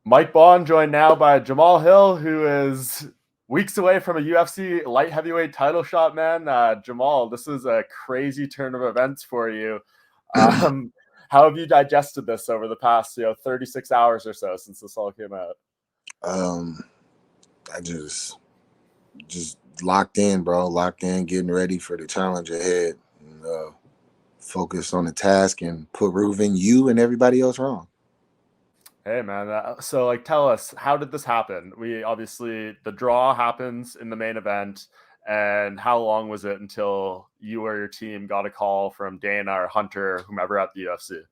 Mike Bohn joined now by Jamahal Hill, who is weeks away from a UFC light heavyweight title shot, man. Jamal, this is a crazy turn of events for you. Um, how have you digested this over the past, 36 hours or so since this all came out? Um, I just locked in, bro. Locked in, getting ready for the challenge ahead. And, focus on the task and proving you and everybody else wrong. Hey, man. So, tell us, how did this happen? We obviously, the draw happens in the main event. And how long was it until you or your team got a call from Dana or Hunter, whomever at the UFC?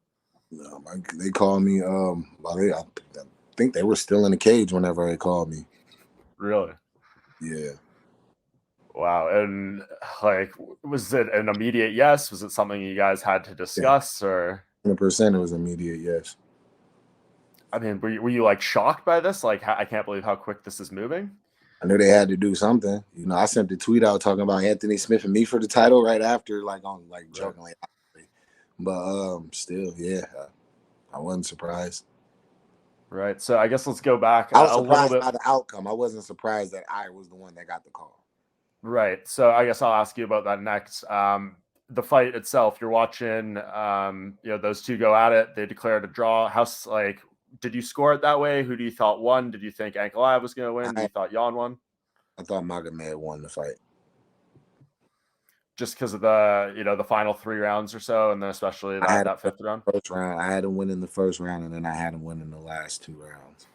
They called me. I think they were still in the cage whenever they called me. Really? Yeah. Wow. And was it an immediate yes? Was it something you guys had to Yeah. discuss, or? 100% it was immediate, yes. I mean, were you like shocked by this? Like, I can't believe how quick this is moving. I knew they had to do something. I sent the tweet out talking about Anthony Smith and me for the title right after, Right. jokingly. But still, yeah, I wasn't surprised. Right. So I guess let's go back I was a little surprised bit. by the outcome. I wasn't surprised that I was the one that got the call. Right. So I guess I'll ask you about that next. The fight itself, you're watching, those two go at it. They declared a draw. Did you score it that way? Who do you thought won? Did you think Ankalaev was going to win? Did you thought Jan won? I thought Magomed won the fight. Just because of the final 3 rounds or so, and then especially that fifth round. First round, I had him win in the first round, and then I had him win in the last 2 rounds.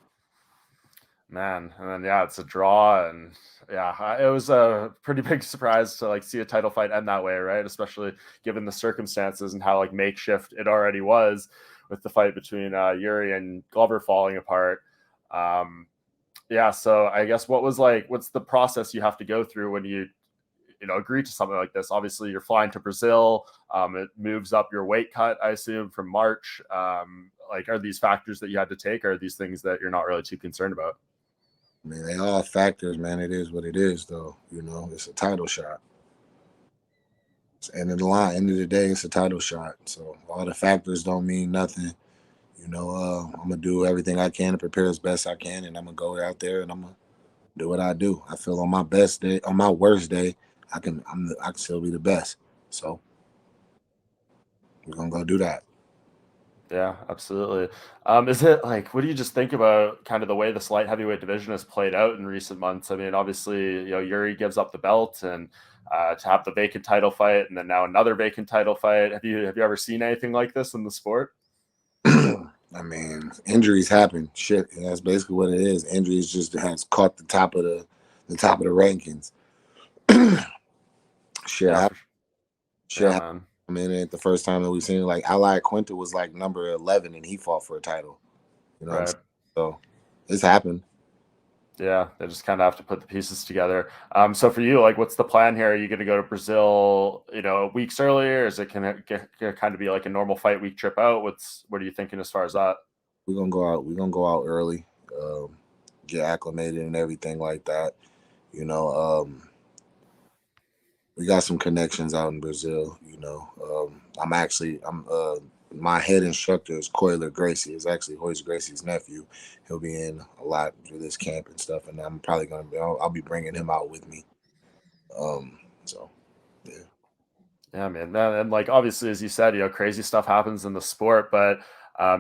Man, and then it's a draw, and it was a pretty big surprise to see a title fight end that way, right? Especially given the circumstances and how makeshift it already was with the fight between Yuri and Glover falling apart. So I guess what's the process you have to go through when you agree to something like this? Obviously, you're flying to Brazil. It moves up your weight cut, I assume, from March. Are these factors that you had to take, or are these things that you're not really too concerned about? I mean, they all factors, man. It is what it is, though. It's a title shot. End of the line, end of the day, it's a title shot. So all the factors don't mean nothing. I'm gonna do everything I can to prepare as best I can, and I'm gonna go out there and I'm gonna do what I do. I feel on my best day, on my worst day, I can still be the best. So we're gonna go do that. Yeah, absolutely. Is it what do you just think about kind of the way this light heavyweight division has played out in recent months? I mean, obviously, Yuri gives up the belt, and to have the vacant title fight, and then now another vacant title fight. Have you ever seen anything like this in the sport? I mean, injuries happen. Shit, that's basically what it is. Injuries just has caught the top of the rankings. Shit, Yeah, shit. yeah, man. I mean, it ain't the first time that we've seen it. Like Ali Quinta was number 11, and he fought for a title. You know what I'm Right. saying? So it's happened. Yeah, they just kind of have to put the pieces together. So for you, what's the plan here? Are you going to go to Brazil, weeks earlier? Is it kind of be like a normal fight week trip out? What are you thinking as far as that? We're gonna go out. We're gonna go out early, get acclimated and everything like that. You know, we got some connections out in Brazil. I'm my head instructor is Coiler Gracie. It's actually Hoyce Gracie's nephew. He'll be in a lot for this camp and stuff, and I'm probably I'll be bringing him out with me. So yeah. Yeah, man. And obviously, as you said, crazy stuff happens in the sport, but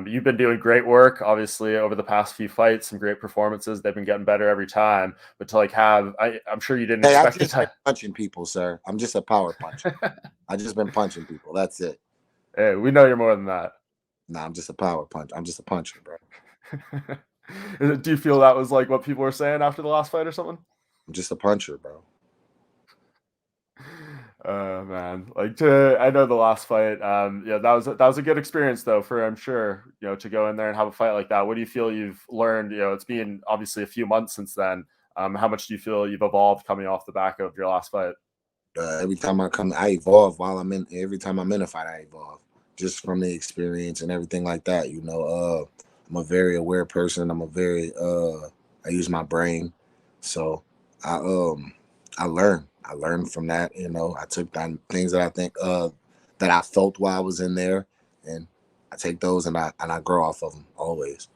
you've been doing great work, obviously, over the past few fights, some great performances. They've been getting better every time. But to I'm sure you didn't Hey, expect it to. punching people, sir. I'm just a power puncher. I just been punching people. That's it. Hey, we know you're more than that. Nah, I'm just a power punch. I'm just a puncher, bro. Do you feel that was what people were saying after the last fight or something? I'm just a puncher, bro. Man, I know the last fight. That was a good experience though, I'm sure, to go in there and have a fight like that. What do you feel you've learned? It's been obviously a few months since then. How much do you feel you've evolved coming off the back of your last fight? Every time I come, I evolve while I'm in. Every time I'm in a fight, I evolve just from the experience and everything like that. I'm a very aware person. I use my brain, so I learn. I learned from that. I took down things that I think that I felt while I was in there, and I take those and I grow off of them always.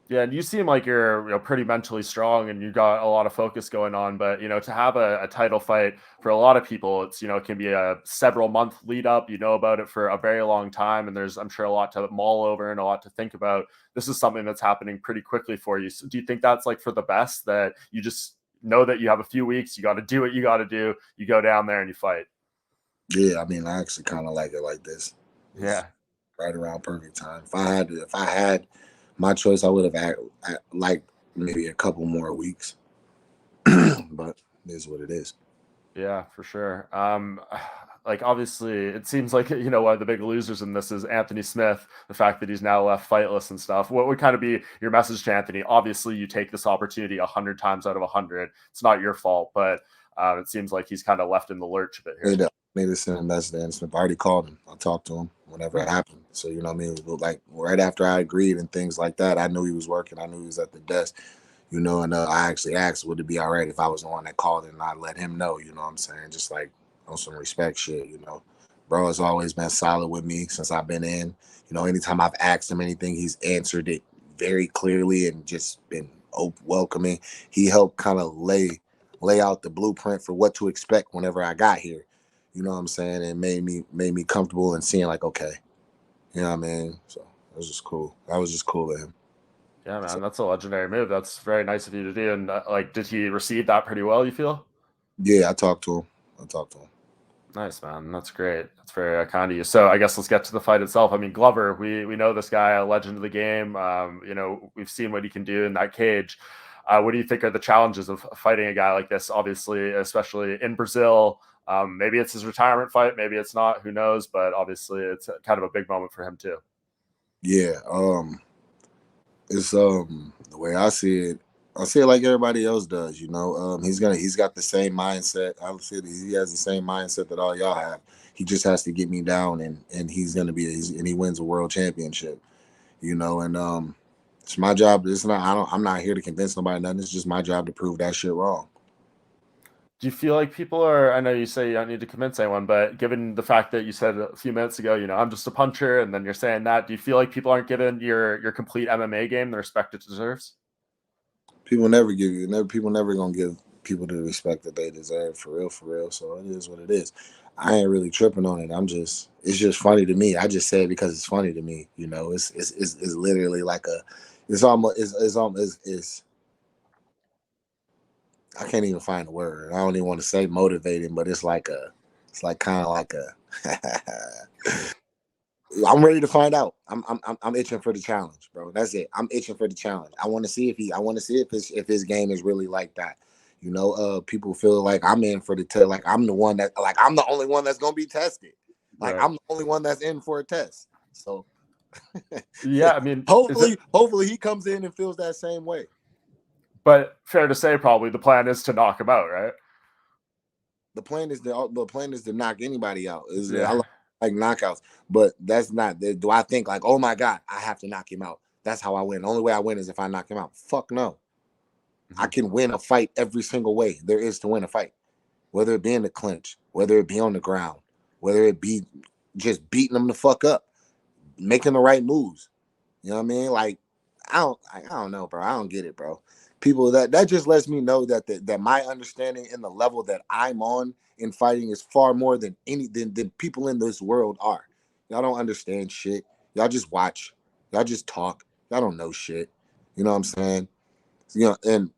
Yeah, and you seem like you're, pretty mentally strong and you got a lot of focus going on. But to have a title fight for a lot of people, it's it can be a several month lead up. You know about it for a very long time, and there's I'm sure a lot to mull over and a lot to think about. This is something that's happening pretty quickly for you. So do you think that's like for the best that you just know that you have a few weeks, you got to do what you got to do, you go down there and you fight? Yeah, I mean, I actually kind of like it like this. It's Yeah. right around perfect time. If I had my choice, I would have like maybe a couple more weeks, but it is what it is. Yeah, for sure. Like obviously, it seems like one of the big losers in this is Anthony Smith. The fact that he's now left fightless and stuff. What would kind of be your message to Anthony? Obviously, you take this opportunity 100 times out of 100. It's not your fault, but it seems like he's kind of left in the lurch a bit here. Made to send a message to Anthony Smith. I already called him. I talked to him whenever it happened. So you know what I mean. Like right after I agreed and things like that, I knew he was working. I knew he was at the desk. And I actually asked, would it be all right if I was the one that called and I let him know, you know what I'm saying? Just like on some respect shit. Bro has always been solid with me since I've been in. Anytime I've asked him anything, he's answered it very clearly and just been welcoming. He helped kind of lay out the blueprint for what to expect whenever I got here. You know what I'm saying? And made me comfortable and seeing like, okay, you know what I mean? So it was just cool. That was just cool of him. Yeah, So man, that's a legendary move. That's very nice of you to do. And like, did he receive that pretty well? You feel? yeah, I talked to him. I talked to him. Nice, man. That's great. That's very kind of you. So I guess let's get to the fight itself. I mean, Glover, we know this guy, a legend of the game. We've seen what he can do in that cage. What do you think are the challenges of fighting a guy like this? Obviously, especially in Brazil. Maybe it's his retirement fight. Maybe it's not. Who knows? But obviously, it's kind of a big moment for him too. Yeah, it's the way I see it like everybody else does, he's got the same mindset. I see that he has the same mindset that all y'all have. He just has to get me down and and he wins a world championship, and it's my job. I'm not here to convince nobody nothing. It's just my job to prove that shit wrong. Do you feel like people are? I know you say you don't need to convince anyone, but given the fact that you said a few minutes ago, I'm just a puncher, and then you're saying that, do you feel like people aren't giving your complete MMA game the respect it deserves? People never gonna give people the respect that they deserve for real. So it is what it is. I ain't really tripping on it. It's just funny to me. I just say it because it's funny to me. It's literally like it's almost, it's I can't even find a word. I don't even want to say motivating, but it's like kind of like a, I'm ready to find out. I'm itching for the challenge, bro. That's it. I'm itching for the challenge. I want to see if his game is really like that. People feel like I'm in for the like I'm the one that like I'm the only one that's gonna be tested. Like Right. I'm the only one that's in for a test. So Yeah, I mean, is it? hopefully he comes in and feels that same way. But fair to say, probably the plan is to knock him out, right? The plan is to knock anybody out. I Yeah. like knockouts, but that's not. Do I think like, oh my god, I have to knock him out? That's how I win. The only way I win is if I knock him out. Fuck no. I Mhm. can win a fight every single way there is to win a fight, whether it be in the clinch, whether it be on the ground, whether it be just beating them the fuck up, making the right moves. You know what I mean? Like, I don't know, bro. I don't get it, bro. People that just lets me know that my understanding and the level that I'm on in fighting is far more than people in this world are. Y'all don't understand shit. Y'all just watch. Y'all just talk. Y'all don't know shit. You know what I'm saying? And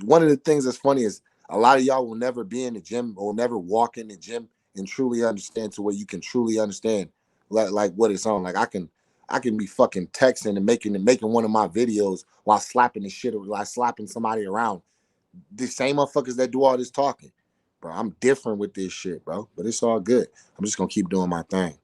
one of the things that's funny is a lot of y'all will never be in the gym or never walk in the gym and truly understand to where you can truly understand like what it's on. Like I can be fucking texting and making one of my videos while slapping the shit or like slapping somebody around. The same motherfuckers that do all this talking. Bro, I'm different with this shit, bro. But it's all good. I'm just gonna keep doing my thing.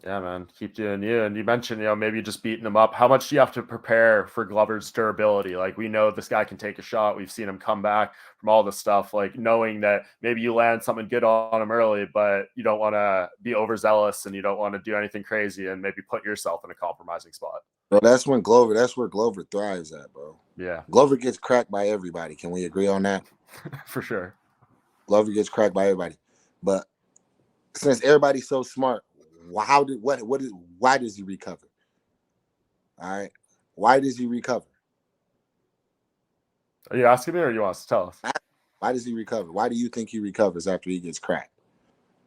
Yeah, man. Keep doing you. And you mentioned, maybe just beating him up. How much do you have to prepare for Glover's durability? Like, we know this guy can take a shot. We've seen him come back from all this stuff. Like, knowing that maybe you land something good on him early, but you don't want to be overzealous and you don't want to do anything crazy and maybe put yourself in a compromising spot. Bro, that's where Glover thrives at, bro. Yeah, Glover gets cracked by everybody. Can we agree on that? for sure. Glover gets cracked by everybody. But since everybody's so smart, why does he recover? All right. Why does he recover? Are you asking me or you want us to tell us? Why does he recover? Why do you think he recovers after he gets cracked?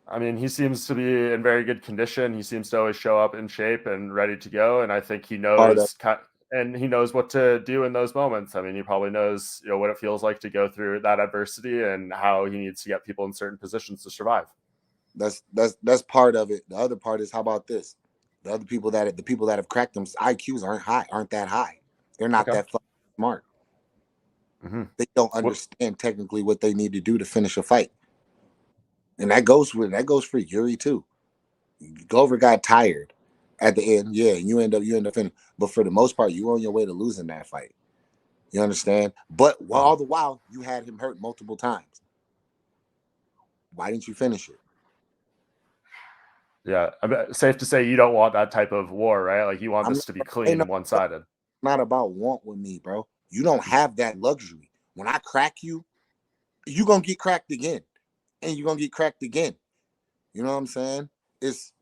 I mean, he seems to be in very good condition. He seems to always show up in shape and ready to go. And I think he knows what to do in those moments. I mean, he probably knows, what it feels like to go through that adversity and how he needs to get people in certain positions to survive. That's part of it. The other part is, how about this? The people that have cracked them IQs aren't that high. They're not that fucking smart. Mm-hmm. They don't understand technically what they need to do to finish a fight. And that goes for Yuri too. Glover got tired at the end. Yeah, you end up finishing. But for the most part, you were on your way to losing that fight. You understand? But all the while, you had him hurt multiple times. Why didn't you finish it? Yeah, I mean, safe to say you don't want that type of war, right? Like you want this to be clean and one-sided. Not about want with me, bro. You don't have that luxury. When I crack you, you're gonna get cracked again, and you're gonna get cracked again. You know what I'm saying? It's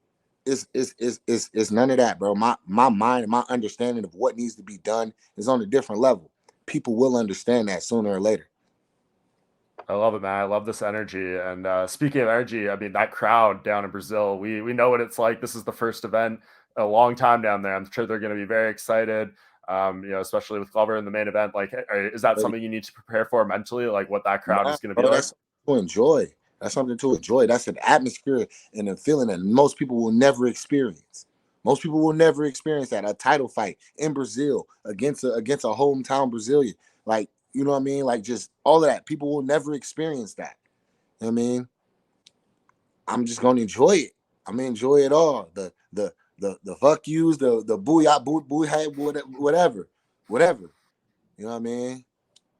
none of that, bro. My mind and my understanding of what needs to be done is on a different level. People will understand that sooner or later. I love it, man. I love this energy. And speaking of energy, I mean, that crowd down in Brazil, we know what it's like. This is the first event a long time down there. I'm sure they're going to be very excited. Especially with Glover in the main event. Like, is that something you need to prepare for mentally? Like, what that crowd is going to be like? That's to enjoy. That's something to enjoy. That's an atmosphere and a feeling that most people will never experience. Most people will never experience that. A title fight in Brazil against a hometown Brazilian. Like, you know what I mean? Like, just all of that. People will never experience that. You know what I mean? I'm just gonna enjoy it. I'm gonna enjoy it all. The fuck yous, the booyah, whatever. You know what I mean?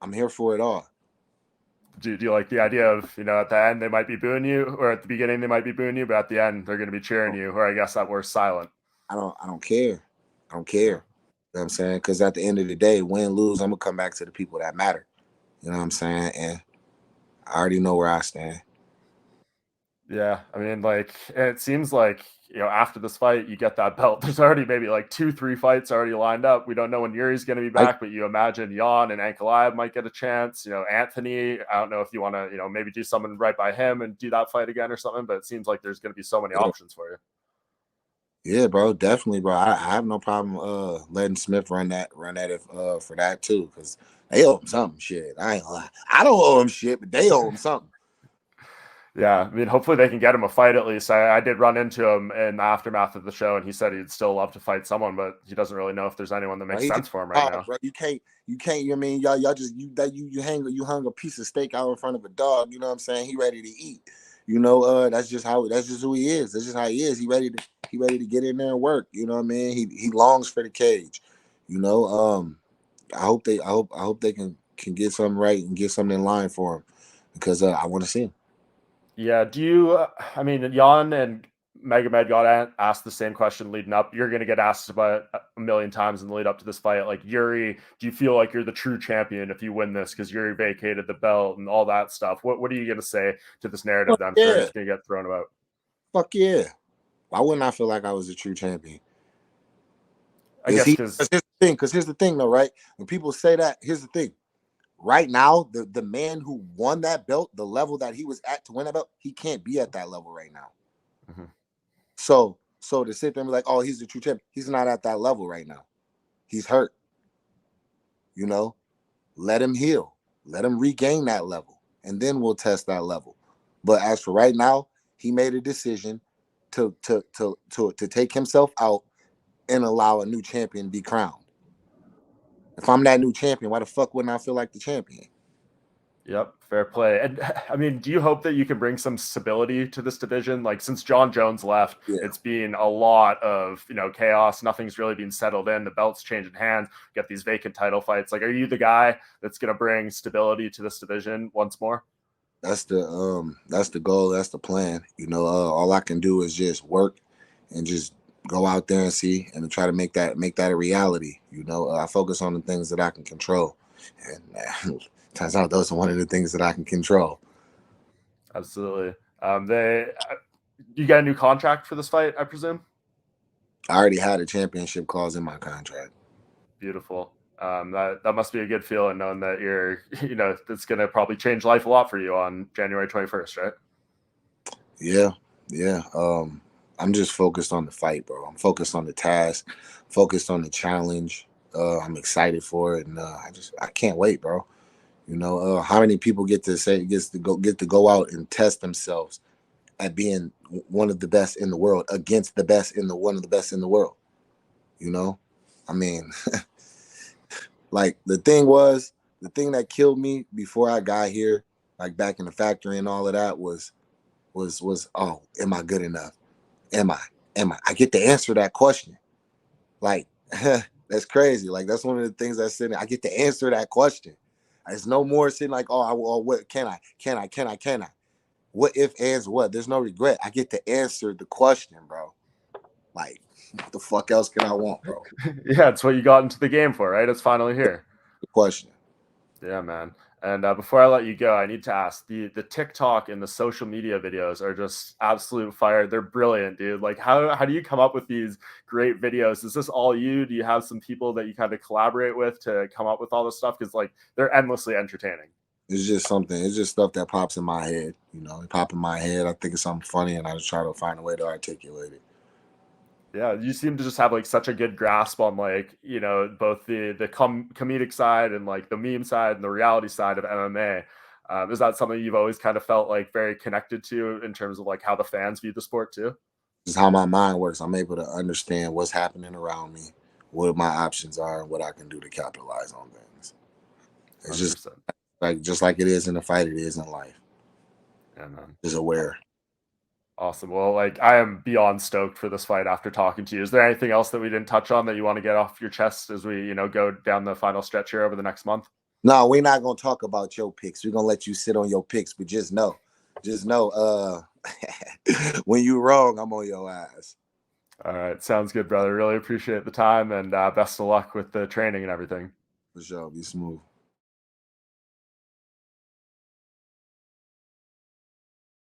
I'm here for it all. Do you like the idea of, at the end they might be booing you, or at the beginning they might be booing you, but at the end they're going to be cheering you, or I guess that we're silent? I don't care. I don't care. You know what I'm saying? Because at the end of the day, win, lose, I'm gonna come back to the people that matter. You know what I'm saying? And I already know where I stand. Yeah, I mean, like, it seems like, after this fight, you get that belt. There's already maybe like 2-3 fights already lined up. We don't know when Yuri's going to be back, but you imagine Jan and Ankalaev might get a chance. Anthony, I don't know if you want to, maybe do something right by him and do that fight again or something, but it seems like there's going to be so many options for you. Yeah, bro, definitely, bro. I have no problem letting Smith run that if for that too, because they owe him something. Shit, I don't owe him shit, but they owe him something. Yeah, I mean, hopefully they can get him a fight at least. I did run into him in the aftermath of the show, and he said he'd still love to fight someone, but he doesn't really know if there's anyone that makes sense for him right now. Bro, you can't. I mean, y'all just you hung a piece of steak out in front of a dog. You know what I'm saying? He ready to eat. That's just who he is. That's just how he is. He ready to get in there and work. You know what I mean? He longs for the cage. I hope they can get something right and get something in line for him, because I want to see him. Yeah, do you? I mean, Jan and Megamed got asked the same question leading up. You're going to get asked about a million times in the lead up to this fight. Like, Yuri, do you feel like you're the true champion if you win this because Yuri vacated the belt and all that stuff? What are you going to say to this narrative that I'm sure is going to get thrown about? Fuck yeah! Why wouldn't I feel like I was a true champion? I guess because here's the thing, though, right? When people say that, here's the thing. Right now, the man who won that belt, the level that he was at to win that belt, he can't be at that level right now. Mm-hmm. So to sit there and be like, oh, he's the true champion, he's not at that level right now. He's hurt. Let him heal. Let him regain that level, and then we'll test that level. But as for right now, he made a decision to take himself out and allow a new champion to be crowned. If I'm that new champion, why the fuck wouldn't I feel like the champion? Yep, fair play. And I mean, do you hope that you can bring some stability to this division? Like, since John Jones left, It's been a lot of, chaos. Nothing's really been settled in. The belt's changing hands. Get these vacant title fights. Like, are you the guy that's going to bring stability to this division once more? That's the goal. That's the plan. All I can do is just work and just go out there and see and try to make that a reality. I focus on the things that I can control, and turns out those are one of the things that I can control. Absolutely. You got a new contract for this fight, I presume? I already had a championship clause in my contract. Beautiful. That must be a good feeling knowing that you're, it's going to probably change life a lot for you on January 21st, right? Yeah, yeah. I'm just focused on the fight, bro. I'm focused on the task, focused on the challenge. I'm excited for it, and I can't wait, bro. How many people get to go out and test themselves at being one of the best in the world against the best in the one of the best in the world. You know, I mean, like the thing that killed me before I got here, like back in the factory and all of that was oh, am I good enough? Am I? Am I? I get to answer that question. Like that's crazy. Like that's one of the things I said. I get to answer that question. It's no more sitting like, oh, what can I? Can I? Can I? Can I? What if ands what? There's no regret. I get to answer the question, bro. Like, what the fuck else can I want, bro? Yeah, it's what you got into the game for, right? It's finally here. The question. Yeah, man. And before I let you go, I need to ask the TikTok and the social media videos are just absolute fire. They're brilliant, dude. Like, how do you come up with these great videos? Is this all you? Do you have some people that you kind of collaborate with to come up with all this stuff? Because like they're endlessly entertaining. It's just something. It's just stuff that pops in my head. It pop in my head. I think it's something funny, and I just try to find a way to articulate it. Yeah, you seem to just have like such a good grasp on like, both the comedic side and like the meme side and the reality side of MMA. Is that something you've always kind of felt like very connected to in terms of like how the fans view the sport too? Just how my mind works. I'm able to understand what's happening around me, what my options are, and what I can do to capitalize on things. It's just 100%. like it is in the fight, it is in life. Yeah, man. Is aware. Awesome. Well, like I am beyond stoked for this fight after talking to you. Is there anything else that we didn't touch on that you want to get off your chest as we, go down the final stretch here over the next month? No, we're not gonna talk about your picks. We're gonna let you sit on your picks, but just know, when you wrong, I'm on your ass. All right. Sounds good, brother. Really appreciate the time and best of luck with the training and everything. For sure. Be smooth.